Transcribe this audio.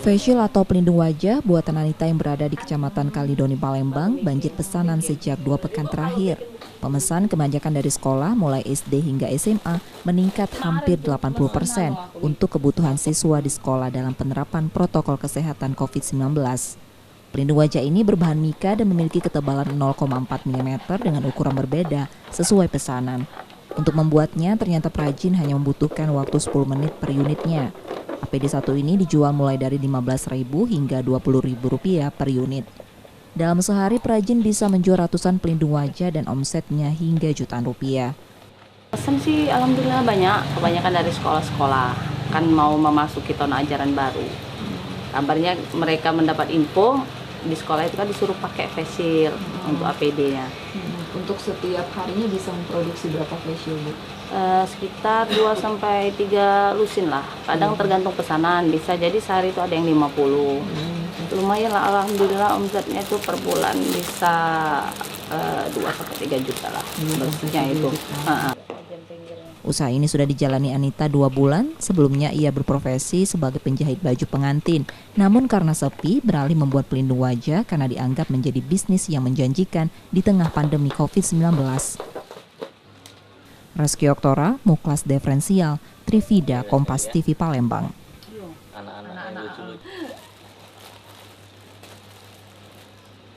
Face shield atau pelindung wajah buatan Anita yang berada di Kecamatan Kalidoni, Palembang banjir pesanan sejak 2 pekan terakhir. Pemesan kebanyakan dari sekolah mulai SD hingga SMA meningkat hampir 80% untuk kebutuhan siswa di sekolah dalam penerapan protokol kesehatan COVID-19. Pelindung wajah ini berbahan mika dan memiliki ketebalan 0,4 mm dengan ukuran berbeda sesuai pesanan. Untuk membuatnya ternyata perajin hanya membutuhkan waktu 10 menit per unitnya. APD 1 ini dijual mulai dari Rp15.000 hingga Rp20.000 per unit. Dalam sehari perajin bisa menjual ratusan pelindung wajah dan omsetnya hingga jutaan rupiah. Pesan sih alhamdulillah banyak, kebanyakan dari sekolah-sekolah, kan mau memasuki tahun ajaran baru. Kabarnya mereka mendapat info di sekolah itu kan disuruh pakai face shield untuk APD-nya. Untuk setiap harinya bisa memproduksi berapa face shield, Bu? Sekitar 2-3 lusin lah, kadang tergantung pesanan, bisa jadi sehari itu ada yang 50. Lumayan lah, alhamdulillah omsetnya itu per bulan bisa 2-3 juta lah bersihnya itu. Usaha ini sudah dijalani Anita 2 bulan. Sebelumnya ia berprofesi sebagai penjahit baju pengantin. Namun karena sepi, beralih membuat pelindung wajah karena dianggap menjadi bisnis yang menjanjikan di tengah pandemi COVID-19. Reski Oktora, Muklas Diferensial, Trivida, Kompas TV Palembang.